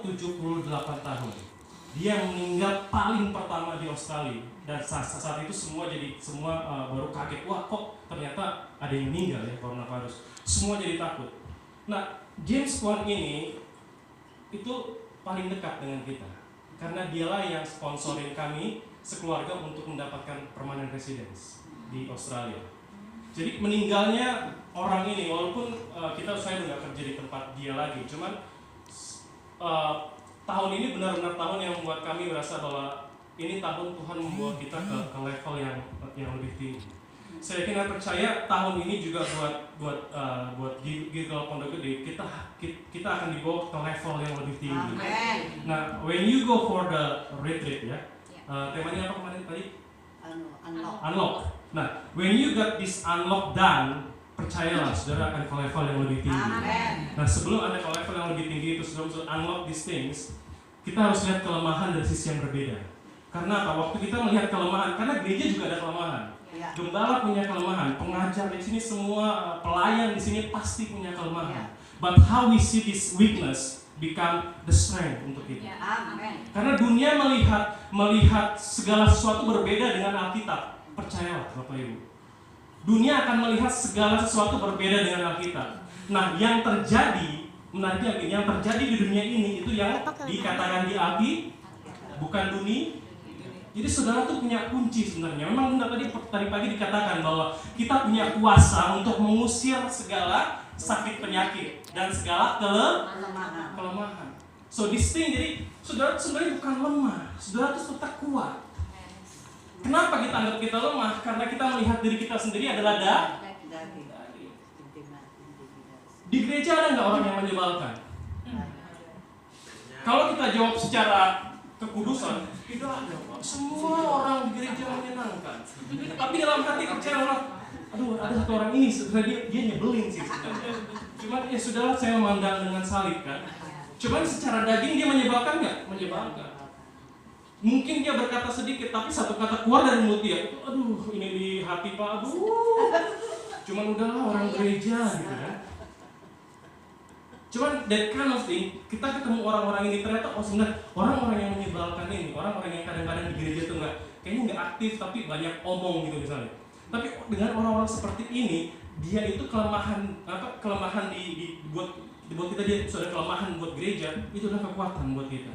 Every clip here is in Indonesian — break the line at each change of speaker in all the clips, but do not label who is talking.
umur 78 tahun. Dia meninggal paling pertama di Australia, dan saat itu semua baru kaget, wah kok ternyata ada yang meninggal ya coronavirus. Semua jadi takut. Nah, James Wan ini itu paling dekat dengan kita, karena dialah yang sponsorin kami sekeluarga untuk mendapatkan permanent residence di Australia. Jadi meninggalnya orang ini, walaupun saya udah gak kerja di tempat dia lagi, cuman tahun ini benar-benar tahun yang membuat kami merasa bahwa ini tahun Tuhan membawa kita ke level yang lebih tinggi. Saya yakin dan percaya tahun ini juga buat Gilgal Pondok Gede kita akan dibawa ke level yang lebih tinggi.
Amen.
Nah, when you go for the retreat ya, temanya apa kemarin tadi? Unlock. Nah, when you got this unlock done, percayalah saudara akan ke level yang lebih tinggi.
Amen.
Nah, sebelum Anda ke level yang lebih tinggi itu, sebelum unlock these things, kita harus lihat kelemahan dari sisi yang berbeda. Karena apa? Waktu kita melihat kelemahan, karena gereja juga ada kelemahan. Gembala punya kelemahan, pengajar di sini semua, pelayan di sini pasti punya kelemahan. But how we see this weakness become the strength untuk kita.
Amen.
Karena dunia melihat segala sesuatu berbeda dengan Alkitab. Percayalah Bapak Ibu. Dunia akan melihat segala sesuatu berbeda dengan Alkitab. Nah, yang terjadi, menariknya lagi, yang terjadi di dunia ini itu yang dikatakan di Alkitab, bukan dunia. Jadi saudara tuh punya kunci sebenarnya. Memang benar tadi pagi dikatakan bahwa kita punya kuasa untuk mengusir segala sakit penyakit dan segala kelemahan. So this thing, jadi saudara sebenarnya bukan lemah, saudara tuh tetap kuat. Kenapa kita anggap kita lemah? Karena kita melihat diri kita sendiri adalah daging. Di gereja ada nggak orang yang menyebalkan? Kalau kita jawab secara kekudusan, tidak ada. Semua orang di gereja menyenangkan. Tapi dalam hati kecewa, aduh ada satu orang ini sebenarnya dia nyebelin sih. Cuman ya sudahlah, saya memandang dengan salib kan. Cuman secara daging dia menyebalkan nggak? Menyebalkan. Mungkin dia berkata sedikit, tapi satu kata keluar dari mulut dia, aduh ini di hati Pak, aduh. Cuman udahlah orang gereja gitu kan. Cuman that kind of thing, kita ketemu orang-orang ini ternyata sebenarnya orang-orang yang menyebalkan ini, orang-orang yang kadang-kadang di gereja tuh kayaknya nggak aktif tapi banyak omong gitu misalnya. Tapi dengan orang-orang seperti ini, dia itu kelemahan buat kita, dia sudah kelemahan buat gereja, itu adalah kekuatan buat kita.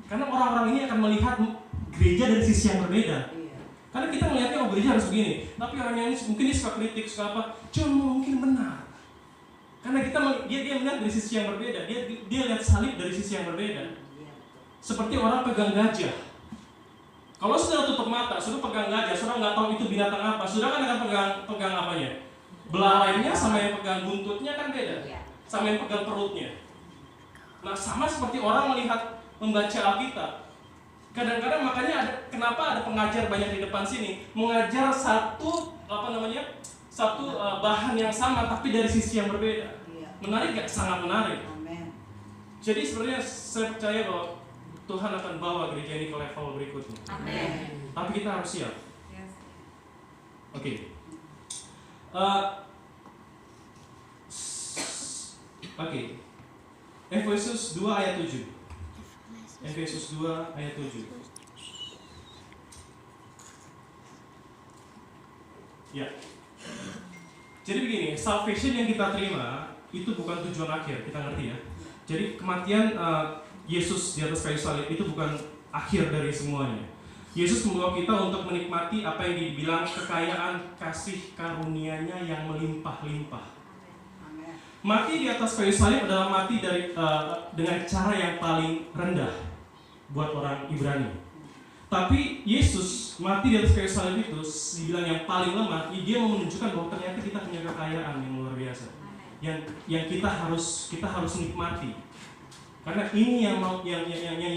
Karena orang-orang ini akan melihat gereja dari sisi yang berbeda. Karena kita melihatnya gereja harus begini, tapi orang yang ini mungkin dia suka kritik, suka apa, cuma mungkin benar. Karena dia melihat dari sisi yang berbeda, dia lihat salib dari sisi yang berbeda. Seperti orang pegang gajah. Kalau saudara tutup mata, saudara pegang gajah, saudara nggak tahu itu binatang apa, saudara kan akan pegang apanya? Belalainya sama yang pegang buntutnya kan beda, sama yang pegang perutnya. Nah, sama seperti orang membaca Alkitab. Kadang-kadang makanya kenapa ada pengajar banyak di depan sini, mengajar satu bahan yang sama tapi dari sisi yang berbeda. Menarik gak? Sangat menarik. Jadi sebenarnya saya percaya bahwa Tuhan akan bawa gereja ini ke level berikutnya. Tapi kita harus siap. Oke. Efesus 2 ayat 7. Efesus 2 ayat 7. Ya. Jadi begini, salvation yang kita terima itu bukan tujuan akhir, kita ngerti ya. Jadi kematian Yesus di atas kayu salib itu bukan akhir dari semuanya. Yesus membawa kita untuk menikmati apa yang dibilang kekayaan kasih karunia-Nya yang melimpah-limpah. Mati di atas kayu salib adalah mati dengan cara yang paling rendah buat orang Ibrani. Tapi Yesus mati di atas kayu salib itu dibilang yang paling lemah. Dia mau menunjukkan bahwa ternyata kita punya kekayaan yang luar biasa, yang kita harus nikmati. Karena ini yang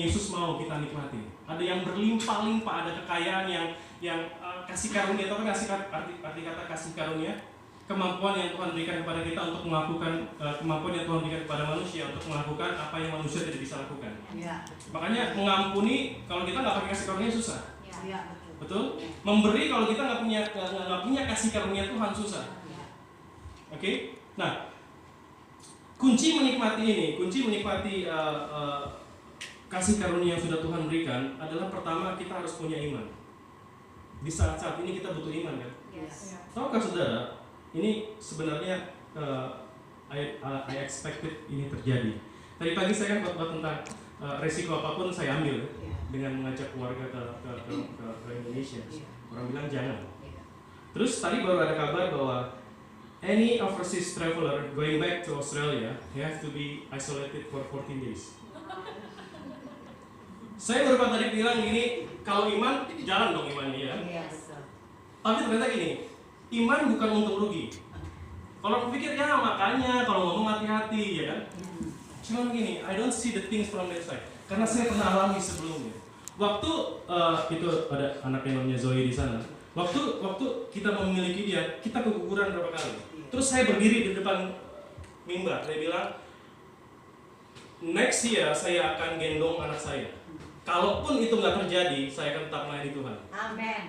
Yesus mau kita nikmati. Ada yang berlimpah-limpah, ada kekayaan yang kasih karunia. Atau kan arti kata kasih karunia, kemampuan yang Tuhan berikan kepada kita untuk melakukan kemampuan yang Tuhan berikan kepada manusia untuk melakukan apa yang manusia tidak bisa lakukan. Makanya mengampuni, kalau kita nggak pakai kasih karunia susah. Betul? Memberi kalau kita nggak punya kasih karunia Tuhan susah. Oke? Nah, kunci menikmati kasih karunia yang sudah Tuhan berikan adalah pertama kita harus punya iman. Di saat-saat ini kita butuh iman kan?
Yes.
Tahukah saudara, ini sebenarnya I expected ini terjadi. Tadi pagi saya kan khotbah tentang resiko apapun saya ambil dengan mengajak keluarga ke Indonesia. Orang bilang jangan. Terus tadi baru ada kabar bahwa any overseas traveler going back to Australia, he have to be isolated for 14 days. Saya baru tadi bilang gini, kalau iman, jalan dong imannya ya. Tapi ternyata gini, iman bukan untung rugi. Kalau aku pikir ya makanya kalau ngomong hati-hati ya kan. Cuma begini, I don't see the things from that side. Karena saya pernah alami sebelumnya. Waktu itu ada anak yang namanya Zoe di sana. Waktu kita memiliki dia, kita keguguran berapa kali. Terus saya berdiri di depan mimbar, saya bilang, next year saya akan gendong anak saya. Kalaupun itu nggak terjadi, saya akan tetap melayani Tuhan.
Amin.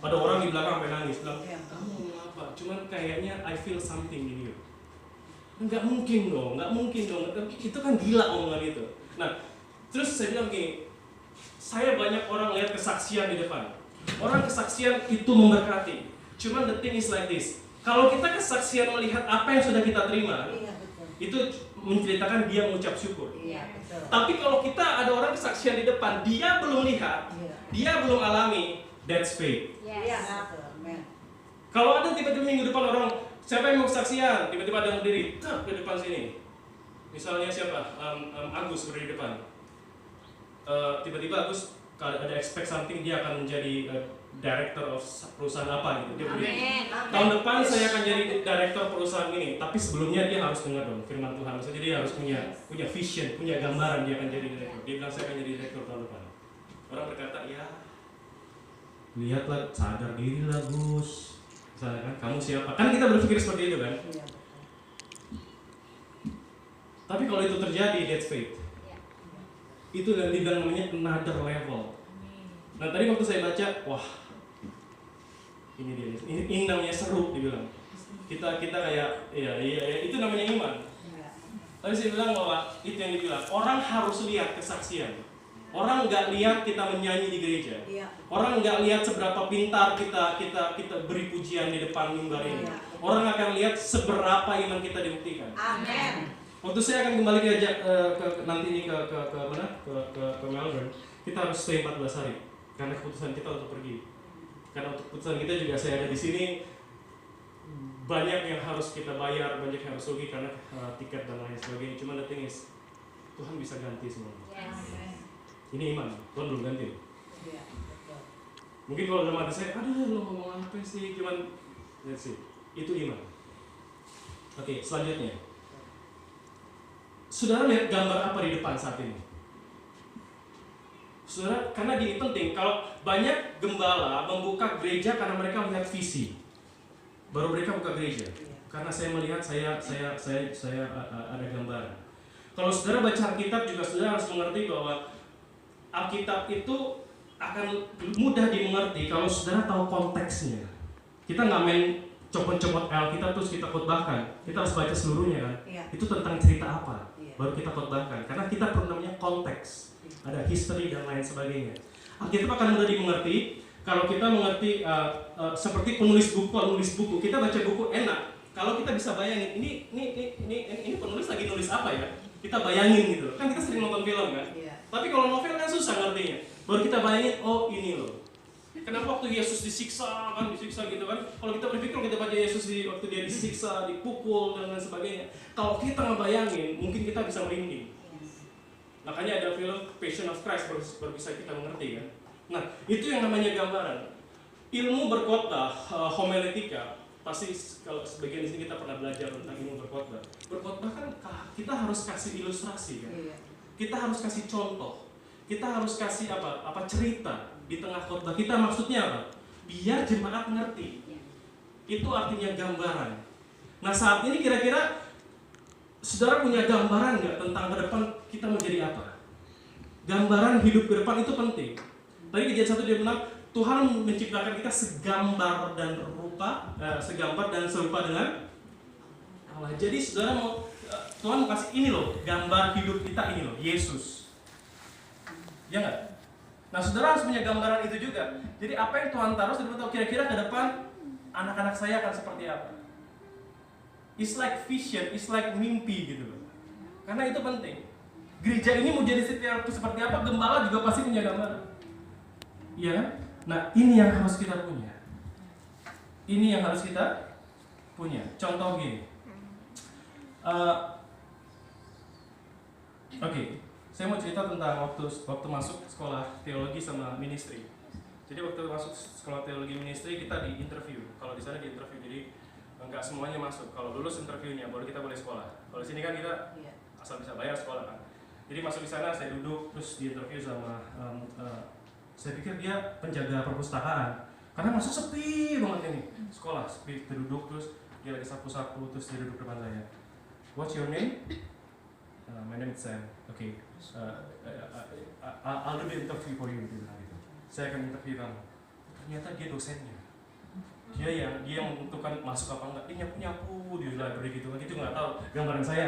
Ada orang di belakang sampai nangis, bilang, kamu ngomong apa? Cuman kayaknya I feel something in you. Nggak mungkin dong. Itu kan gila omongan itu. Nah, terus saya bilang gini, saya banyak orang lihat kesaksian di depan. Orang kesaksian itu memberkati. Cuman the thing is like this. Kalau kita kesaksian melihat apa yang sudah kita terima, itu menceritakan dia mengucap syukur. Tapi kalau kita ada orang kesaksian di depan, dia belum lihat, dia belum alami, that's faith. Kalau ada tiba-tiba minggu depan orang, siapa yang mau kesaksian, tiba-tiba ada yang berdiri, ke depan sini. Misalnya siapa? Agus berdiri di depan. Tiba-tiba Agus ada expect something, dia akan menjadi director of perusahaan apa gitu. Dia berdiri. Tahun depan saya akan jadi director perusahaan ini, tapi sebelumnya dia harus dengar dong firman Tuhan. Maksudnya dia harus punya vision, punya gambaran dia akan jadi director. Dia bilang saya akan jadi director tahun depan. Orang berkata, ya lihatlah, sadar diri lah Gus. Misalnya kan, kamu siapa? Kan kita berpikir seperti itu kan? Tapi kalau itu terjadi, that's faith. Itu yang dibilang namanya another level. Nah tadi waktu saya baca, wah ini dia, ini namanya seru dibilang. Kita kayak, ya itu namanya iman. Tadi saya bilang bahwa itu yang dibilang, orang harus lihat kesaksian. Orang nggak lihat kita menyanyi di gereja. Orang nggak lihat seberapa pintar kita beri pujian di depan mimbar ini. Orang akan lihat seberapa iman kita dibuktikan.
Amin.
Waktu saya akan kembali ke nanti ini ke mana? Ke Melbourne. Kita harus stay 14 hari karena keputusan kita untuk pergi. Karena untuk keputusan kita juga saya ada di sini, banyak yang harus kita bayar, banyak yang harus rugi karena tiket dan lain sebagainya. Cuma the thing is, Tuhan bisa ganti semua. Ini iman, Tuhan belum ganti. Mungkin kalau dalam hati saya, aduh lo ngomong apa sih? Cuman, let's see, itu iman. Oke, selanjutnya. Saudara lihat gambar apa di depan saat ini? Saudara, karena gini penting, kalau banyak gembala membuka gereja karena mereka melihat visi, baru mereka buka gereja. Karena saya melihat saya ada gambaran. Kalau saudara baca Alkitab juga saudara harus mengerti bahwa Alkitab itu akan mudah dimengerti kalau saudara tahu konteksnya. Kita nggak main copot-copot Alkitab terus kita khotbahkan. Kita harus baca seluruhnya kan. Itu tentang cerita apa, baru kita khotbahkan. Karena kita perlu namanya konteks. Ada history dan lain sebagainya. Alkitab akan mudah dimengerti kalau kita mengerti seperti penulis buku. Kita baca buku enak kalau kita bisa bayangin ini penulis lagi nulis apa ya. Kita bayangin gitu. Kan kita sering nonton film kan. Tapi kalau novel kan susah ngertinya. Baru kita bayangin, oh ini loh. Kenapa waktu Yesus disiksa gitu kan? Kalau kita berpikir kita baca Yesus waktu dia disiksa, dipukul dan lain sebagainya. Kalau kita ngebayangin, mungkin kita bisa merinding. Makanya ada film Passion of Christ baru bisa kita mengerti kan. Nah itu yang namanya gambaran. Ilmu berkhotbah, homiletika, pasti kalau sebagian di sini kita pernah belajar tentang ilmu berkhotbah. Berkhotbah kan kita harus kasih ilustrasi kan. Kita harus kasih contoh, kita harus kasih apa cerita di tengah khotbah kita. Maksudnya apa? Biar jemaat ngerti. Itu artinya gambaran. Nah saat ini kira-kira saudara punya gambaran nggak tentang ke depan kita mau jadi apa? Gambaran hidup ke depan itu penting. Tadi Kejadian 1 dia bilang Tuhan menciptakan kita segambar dan serupa dengan Allah. Jadi saudara mau Tuhan mau kasih ini loh, gambar hidup kita ini loh, Yesus. Ya nggak? Nah, saudara harus punya gambaran itu juga. Jadi apa yang Tuhan taruh, saudara tahu kira-kira ke depan anak-anak saya akan seperti apa. It's like vision, it's like mimpi gitu loh. Karena itu penting. Gereja ini mau jadi seperti apa, gembala juga pasti punya gambaran. Iya kan? Nah, ini yang harus kita punya. Ini yang harus kita punya. Contoh gini. Oke, saya mau cerita tentang waktu masuk sekolah teologi sama ministry. Jadi waktu masuk sekolah teologi ministry kita di interview. Kalau di sana di interview, jadi enggak semuanya masuk. Kalau lulus interviewnya baru kita boleh sekolah. Kalau di sini kan kita asal bisa bayar sekolah kan. Jadi masuk di sana saya duduk terus di interview sama saya pikir dia penjaga perpustakaan. Karena masuk sepi banget ini. Sekolah sepi, duduk terus dia lagi sapu-sapu terus dia duduk depan saya. What's your name? My name is Sam. Okay. I'll do the interview for you. Gitu. Saya akan interview kamu. Ternyata dia dosennya. Dia yang menentukan masuk apa enggak. Dia nyapu di library gitu kan. Itu nggak tahu. Gambaran saya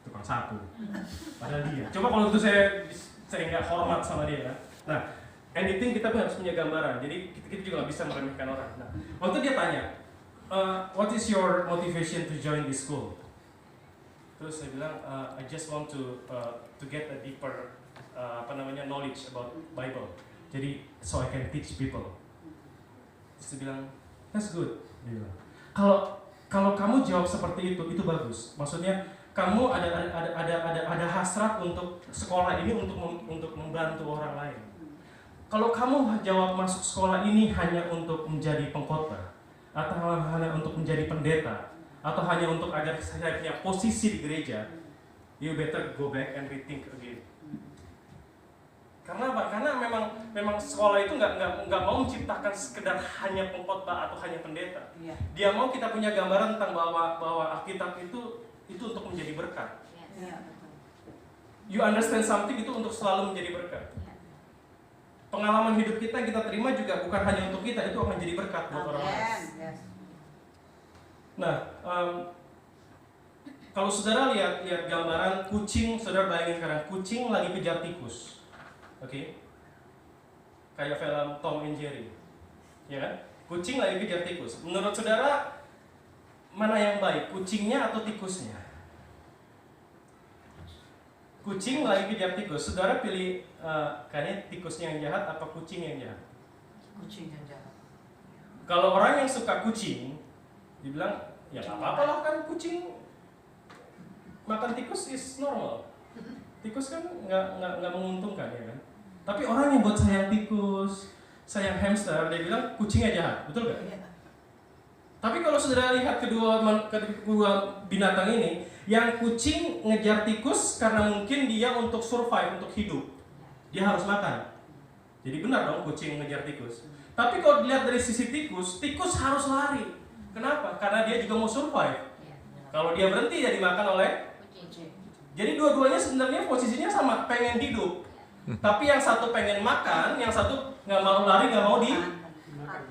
tukang sapu. Padahal dia. Coba kalau itu saya nggak hormat sama dia kan. Nah, anything kita harus punya gambaran. Jadi kita juga nggak bisa meremehkan orang. Nah, waktu dia tanya, what is your motivation to join this school? Terus saya bilang, I just want to get a deeper knowledge about Bible. Jadi so I can teach people. Terus dia bilang, that's good. Dia bilang, kalau kamu jawab seperti itu bagus. Maksudnya kamu ada hasrat untuk sekolah ini untuk membantu orang lain. Kalau kamu jawab masuk sekolah ini hanya untuk menjadi pengkhotbah atau hanya untuk menjadi pendeta, atau hanya untuk agar saya punya posisi di gereja, you better go back and rethink again. Karena apa? Karena memang sekolah itu nggak mau menciptakan sekedar hanya pengkhotbah atau hanya pendeta. Dia mau kita punya gambaran tentang bahwa Alkitab itu untuk menjadi berkat. You understand something itu untuk selalu menjadi berkat. Pengalaman hidup kita yang kita terima juga bukan hanya untuk kita, itu akan jadi berkat buat orang lain. Nah, kalau saudara lihat gambaran kucing, saudara bayangin sekarang kucing lagi kejar tikus, oke? Kayak film Tom and Jerry, ya kan? Kucing lagi kejar tikus. Menurut saudara mana yang baik, kucingnya atau tikusnya? Kucing lagi kejar tikus. Saudara pilih kayaknya tikusnya yang jahat apa kucing yang jahat?
Kucing yang jahat.
Kalau orang yang suka kucing, dibilang ya nggak apa-apa lah kan kucing makan tikus is normal. Tikus kan nggak menguntungkan ya kan. Tapi orang yang buat sayang tikus, sayang hamster, dia bilang kucingnya jahat, betul nggak?
Iya.
Tapi kalau saudara lihat kedua binatang ini, yang kucing ngejar tikus karena mungkin dia untuk survive, untuk hidup, dia harus makan. Jadi benar dong kucing ngejar tikus. Tapi kalau dilihat dari sisi tikus harus lari. Kenapa? Karena dia juga mau survive. Kalau dia berhenti ya dimakan oleh kucing. Jadi dua-duanya sebenarnya posisinya sama, pengen hidup. Tapi yang satu pengen makan, yang satu nggak mau lari, nggak mau dimakan.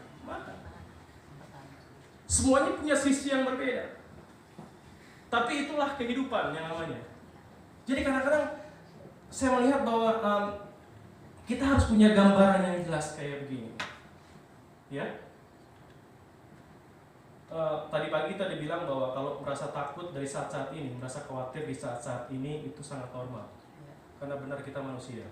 Semuanya punya sisi yang berbeda. Tapi itulah kehidupan yang namanya. Jadi kadang-kadang saya melihat bahwa kita harus punya gambaran yang jelas kayak begini. Ya. Tadi pagi kita dibilang bahwa kalau merasa takut dari saat-saat ini, merasa khawatir di saat-saat ini itu sangat normal. Karena benar kita manusia.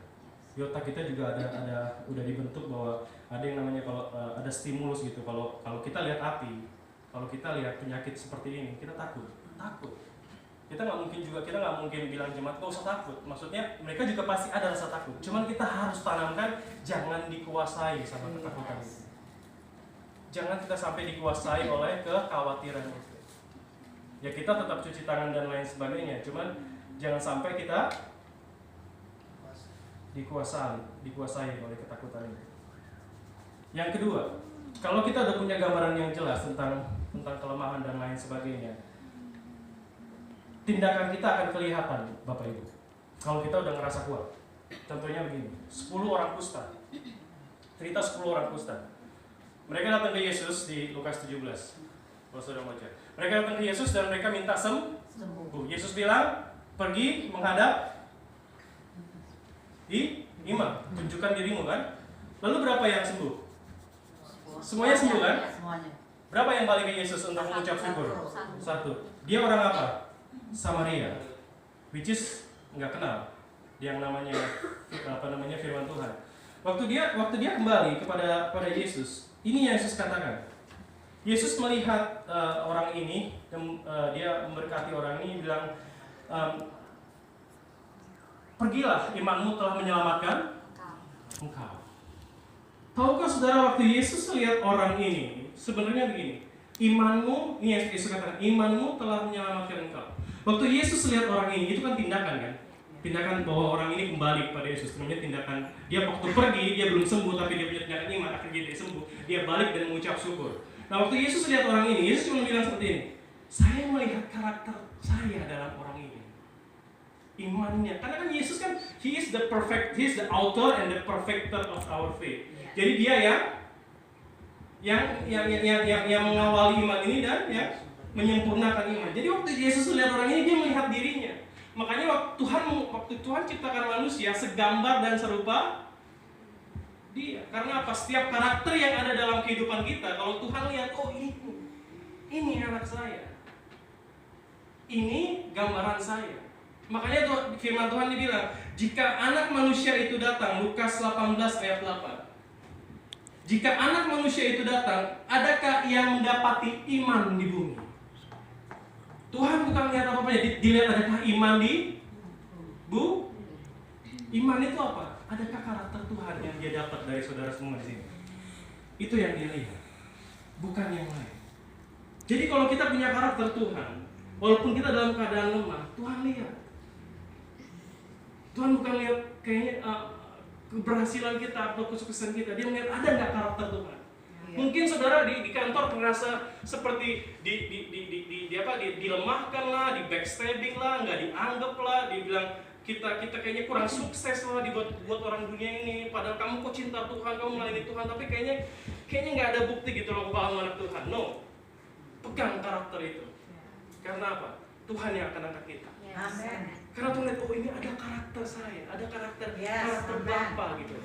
Di otak kita juga ada udah dibentuk bahwa ada yang namanya kalau ada stimulus gitu. Kalau kita lihat api, kalau kita lihat penyakit seperti ini, kita takut. Kita nggak mungkin bilang jemaat gak usah takut. Maksudnya mereka juga pasti ada rasa takut. Cuman kita harus tanamkan jangan dikuasai sama ketakutan itu. Jangan kita sampai dikuasai oleh kekhawatiran itu. Ya kita tetap cuci tangan dan lain sebagainya. Cuman jangan sampai kita dikuasai oleh ketakutan itu. Yang kedua, kalau kita udah punya gambaran yang jelas tentang kelemahan dan lain sebagainya, tindakan kita akan kelihatan, Bapak Ibu. Kalau kita udah ngerasa kuat. Contohnya begini, 10 orang kusta. Cerita 10 orang kusta. Mereka datang ke Yesus di Lukas 17. Kalau saudara baca. Mereka datang ke Yesus dan mereka minta sembuh. Yesus bilang, pergi menghadap di 5. Tunjukkan dirimu kan. Lalu berapa yang sembuh? Semuanya sembuh kan?
Semuanya.
Berapa yang balik ke Yesus untuk mengucap syukur? 1. Dia orang apa? Samaria, which is nggak kenal yang namanya firman Tuhan. Waktu dia kembali kepada Yesus, ini yang Yesus katakan. Yesus melihat orang ini, dia memberkati orang ini, bilang, pergilah, imanmu telah menyelamatkan engkau. Tahukah saudara, waktu Yesus lihat orang ini, sebenarnya begini, imanmu, ini yang Yesus katakan, imanmu telah menyelamatkan engkau. Waktu Yesus lihat orang ini, itu kan tindakan kan? Tindakan bahwa orang ini kembali kepada Yesus. Namanya tindakan, dia waktu pergi, dia belum sembuh, tapi dia punya tindakan iman, akhirnya dia sembuh. Dia balik dan mengucap syukur. Nah, waktu Yesus lihat orang ini, Yesus cuma bilang seperti ini, saya melihat karakter saya dalam orang ini. Imannya, karena kan Yesus kan, He is the author and the perfecter of our faith. Jadi dia yang mengawali iman ini dan yang menyempurnakan iman. Jadi waktu Yesus melihat orang ini, dia melihat dirinya. Makanya waktu Tuhan ciptakan manusia segambar dan serupa dia. Karena apa? Setiap karakter yang ada dalam kehidupan kita, kalau Tuhan lihat, oh ini anak saya, ini gambaran saya. Makanya firman Tuhan dibilang, jika anak manusia itu datang, Lukas 18 ayat 8. Jika anak manusia itu datang, adakah yang mendapati iman di bumi? Tuhan bukan melihat apa-apanya, dilihat adakah iman di Iman itu apa? Adakah karakter Tuhan yang dia dapat dari saudara semua di sini? Itu yang dia lihat, bukan yang lain. Jadi kalau kita punya karakter Tuhan, walaupun kita dalam keadaan lemah, Tuhan lihat. Tuhan bukan lihat kayaknya keberhasilan kita atau kesuksesan kita, dia melihat ada nggak karakter Tuhan. Mungkin saudara di kantor merasa seperti dilemahkan lah, di backstabbing lah, nggak dianggap lah, dibilang kita kayaknya kurang sukses lah buat orang dunia ini. Padahal kamu kok cinta Tuhan, kamu melayani Tuhan, tapi kayaknya nggak ada bukti gitu loh kalau kamu anak Tuhan. No, pegang karakter itu. Karena apa? Tuhan yang akan angkat kita.
Amen.
Karena Tuhan lihat, oh ini ada karakter saya, ada karakter Bapa gitu.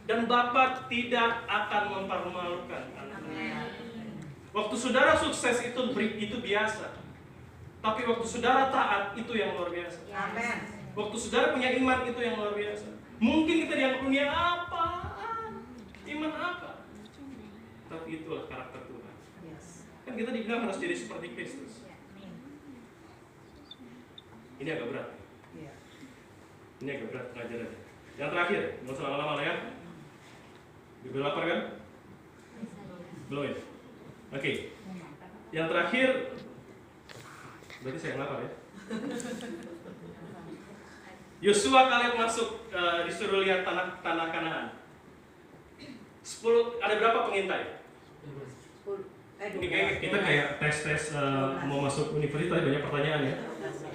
Dan Bapa tidak akan mempermalukan anaknya. Waktu saudara sukses itu biasa. Tapi waktu saudara taat itu yang luar biasa.
Amen.
Waktu saudara punya iman itu yang luar biasa. Mungkin kita dianggap dunia apaan? Iman apa? Tapi itulah karakter Tuhan. Kan kita dibilang harus jadi seperti Kristus. Ini agak berat. Ini agak berat pengajarannya. Yang terakhir, nggak usah lama-lama lah ya. Udah lapar kan? Belum ya? Oke. Yang terakhir, berarti saya yang lapar ya. Yosua kalian masuk, disuruh lihat tanah Kanaan. 10, ada berapa pengintai? Ini kita kayak tes mau masuk universitas, banyak pertanyaan ya.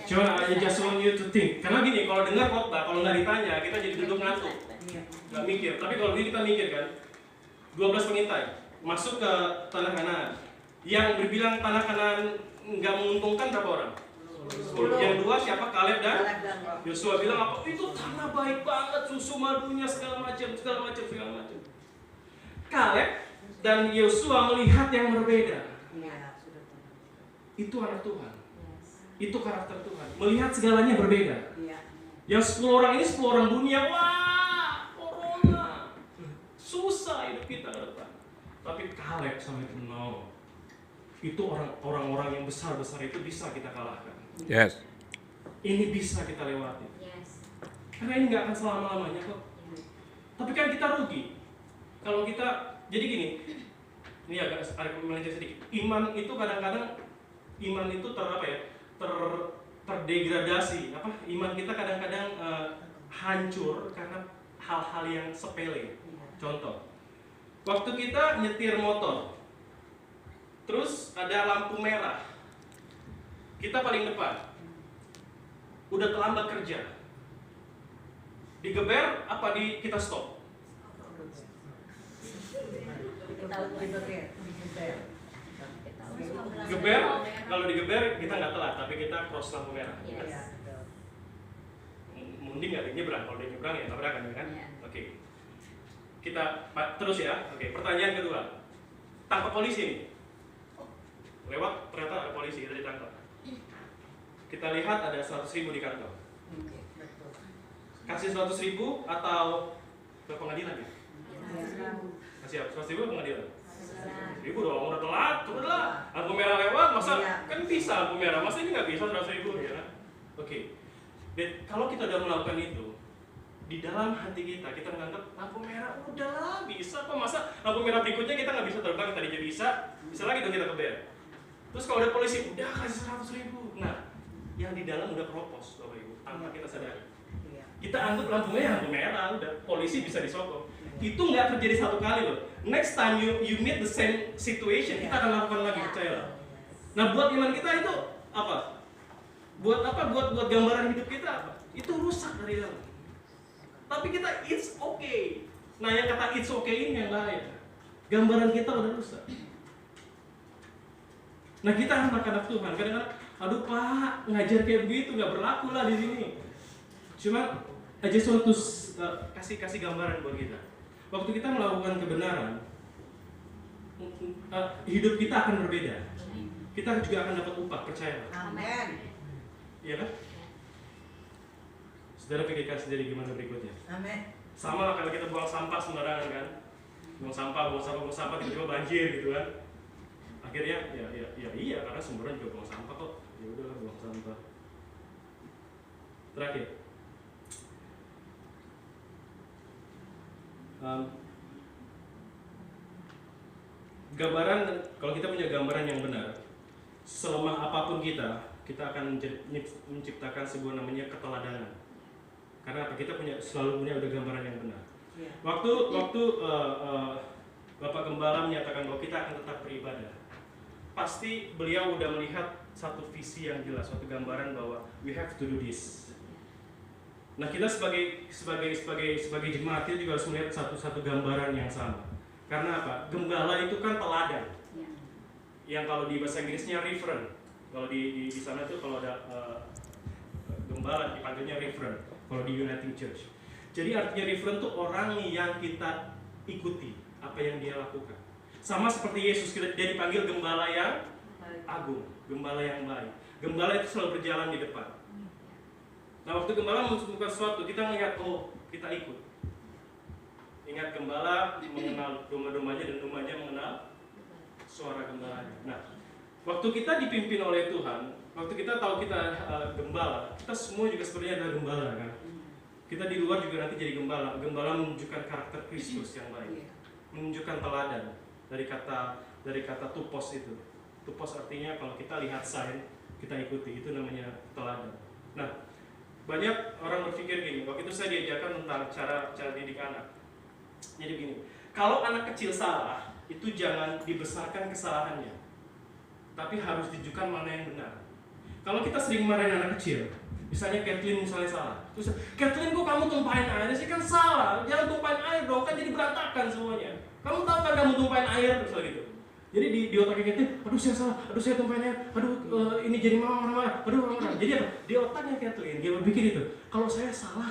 Cuma I just want you to think. Karena gini, kalau dengar khotbah, kalau nggak ditanya, kita jadi duduk ngantuk, nggak mikir. Tapi kalau ini kita mikir kan, 12 pengintai masuk ke tanah Kanaan. Yang berbilang tanah Kanaan nggak menguntungkan berapa orang? 10. Yang 2 siapa? Kaleb dan Yosua bilang apa? Itu tanah baik banget, susu madunya segala macam. Kaleb dan Yosua melihat yang berbeda. Itu anak Tuhan. Itu karakter Tuhan. Melihat segalanya berbeda. Yang 10 orang ini 10 orang dunia. Wah, corona. Susah hidup kita ke depan. Tapi Kaleb sama itu no. Itu orang-orang yang besar-besar itu bisa kita kalahkan.
Yes.
Ini bisa kita lewati. Karena ini nggak akan selama-lamanya kok. Tapi kan kita rugi. Kalau kita, jadi gini, ini agak melenceng sedikit. Iman itu kadang-kadang, iman itu terdegradasi. Iman kita kadang-kadang hancur karena hal-hal yang sepele. Contoh, waktu kita nyetir motor, terus ada lampu merah, kita paling depan, udah terlambat kerja, digeber apa kita stop? Geber, kalau digeber kita nggak telat, tapi kita cross lampu merah. Mending nggak nyebrang, kalau dia nyebrang ya tabrakan kan? Oke. Kita terus ya. Oke, pertanyaan kedua. Tangkap polisi nih. Lewat ternyata ada polisi, kita ditangkap. Kita lihat ada 100.000 di kantong.
Oke, betul.
Kasih 100.000 atau ke pengadilan ya? Kasih apa? 100.000 ke pengadilan? 100.000 dong, udah telat, udah telat. Lampu merah lewat, masa kan bisa lampu merah, masa ini nggak bisa 100.000 ya kan? Oke. Dan kalau kita udah melakukan itu, di dalam hati kita menganggap lampu merah udahlah bisa kok, masa lampu merah berikutnya kita nggak bisa terbang, tadinya bisa lagi dong kita keber. Terus kalau ada polisi udah kasih 100.000, nah yang di dalam udah keropos Bapak Ibu tanpa kita sadari. Kita anggap lampu merah udah polisi bisa disokong. Itu nggak terjadi satu kali loh. Next time you meet the same situation, kita akan lakukan lagi, percayalah. Nah buat iman kita itu apa? Buat gambaran hidup kita apa? Itu rusak dari dalam. Tapi kita it's okay. Nah yang kata it's okay ini yang bahaya. Gambaran kita udah rusak. Nah kita anak-anak Tuhan kadang-kadang, aduh Pak ngajar kayak begitu nggak berlaku lah di sini. Cuma I just want to kasih gambaran buat kita. Waktu kita melakukan kebenaran, hidup kita akan berbeda. Kita juga akan dapat upah, percaya.
Amin.
Iya kan? Saudara pikirkan sendiri gimana berikutnya.
Amin.
Sama kalau kita buang sampah sembarangan kan, buang sampah tiba-tiba banjir gitu kan. Akhirnya ya iya karena sembarangan juga buang sampah kok. Ya udahlah buang sampah. Terakhir. Gambaran, kalau kita punya gambaran yang benar, selemah apapun kita akan menciptakan sebuah namanya keteladanan. Karena apa? Kita selalu punya gambaran yang benar. Waktu Bapak Gembala menyatakan bahwa kita akan tetap beribadah, pasti beliau udah melihat satu visi yang jelas, satu gambaran bahwa we have to do this. Nah kita sebagai jemaat kita juga harus melihat satu gambaran yang sama. Karena apa? Gembala itu kan teladan. Yang kalau di bahasa Inggrisnya referent. Kalau di sana tuh kalau ada gembala dipanggilnya referent. Kalau di Uniting Church. Jadi artinya referent tuh orang yang kita ikuti apa yang dia lakukan. Sama seperti Yesus, dia dipanggil gembala yang agung, gembala yang baik. Gembala itu selalu berjalan di depan. Nah waktu gembala menemukan sesuatu, kita melihat, oh kita ikut. Ingat gembala mengenal domba-dombanya dan dombanya mengenal suara gembalanya. Nah waktu kita dipimpin oleh Tuhan, waktu kita tahu kita gembala, kita semua juga sebenarnya adalah gembala kan. Kita di luar juga nanti jadi gembala. Gembala menunjukkan karakter Kristus yang baik, menunjukkan teladan dari kata tupos itu. Tupos artinya kalau kita lihat sign, kita ikuti, itu namanya teladan. Nah banyak orang berpikir gini, waktu itu saya diajarkan tentang cara didik anak. Jadi gini, kalau anak kecil salah, itu jangan dibesarkan kesalahannya, tapi harus ditunjukkan mana yang benar. Kalau kita sering marahin anak kecil, misalnya Kathleen misalnya salah, terus Kathleen kok kamu tumpahin air sih, kan salah, jangan tumpahin air dong, kan jadi berantakan semuanya. Kamu tahu kan kamu tumpahin air terus gitu. Jadi di otaknya Kathleen, aduh saya salah, aduh saya tumpahin air, aduh ini jadi mama marah, aduh mama marah. Jadi apa? Di otaknya Kathleen dia berpikir itu, kalau saya salah.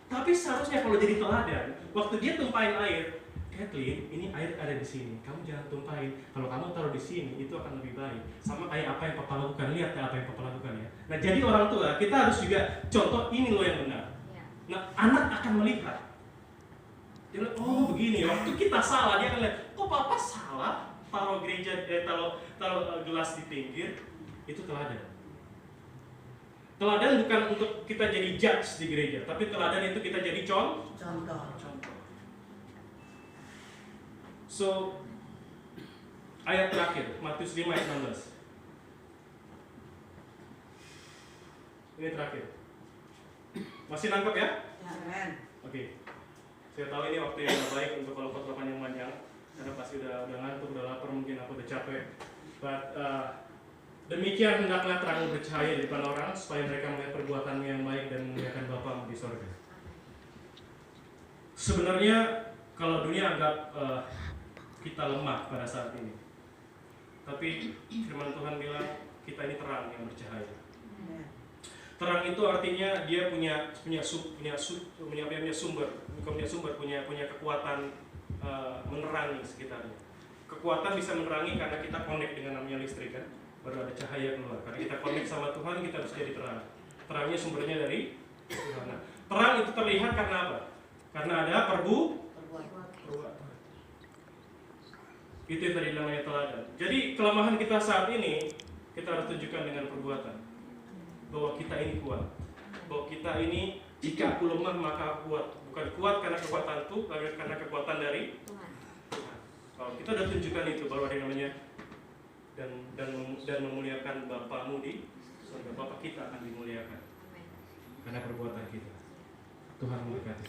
Tapi seharusnya kalau jadi teladan, waktu dia tumpahin air, Kathleen, ini air ada di sini, kamu jangan tumpahin. Kalau kamu taruh di sini, itu akan lebih baik. Sama kayak apa yang Papa lakukan, lihat ya apa yang Papa lakukan ya. Nah jadi orang tua, kita harus juga contoh ini loh yang benar. Nah anak akan melihat. Dia lihat, oh begini, waktu kita salah, dia akan lihat, kok Papa salah, taruh taruh gelas di pinggir, itu teladan. Teladan bukan untuk kita jadi judge di gereja, tapi teladan itu kita jadi contoh. So, ayat terakhir, Matius 5 ayat 16. Ini terakhir. Masih nangkep ya?
Amin.
Oke. Saya tahu ini waktu yang baik untuk kalau khotbah panjang-panjang, karena pasti udah ngantuk, udah lapar, mungkin aku udah capek. But demikian hendaklah terang bercahaya di depan orang, supaya mereka melihat perbuatanmu yang baik dan memuliakan Bapamu di sorga. Sebenarnya kalau dunia anggap kita lemah pada saat ini, tapi firman Tuhan bilang kita ini terang yang bercahaya. Terang itu artinya dia punya sumber, punya kekuatan menerangi sekitarnya. Kekuatan bisa menerangi karena kita connect dengan namanya listrik kan, baru ada cahaya keluar. Karena kita connect sama Tuhan, kita bisa jadi terang. Terangnya sumbernya dari Tuhan. Nah, terang itu terlihat karena apa? Karena ada perbuatan. Itu yang tadi namanya teladan. Jadi kelemahan kita saat ini kita harus tunjukkan dengan perbuatan. Bahwa kita ini kuat. Bahwa kita ini jika aku lemah maka kuat. Bukan kuat karena kekuatanku, tapi karena kekuatan dari Tuhan. Kalau kita sudah tunjukkan itu, baru ada yang namanya dan memuliakan Bapamu di surga. Bapa kita akan dimuliakan karena perbuatan kita. Tuhan memberkati.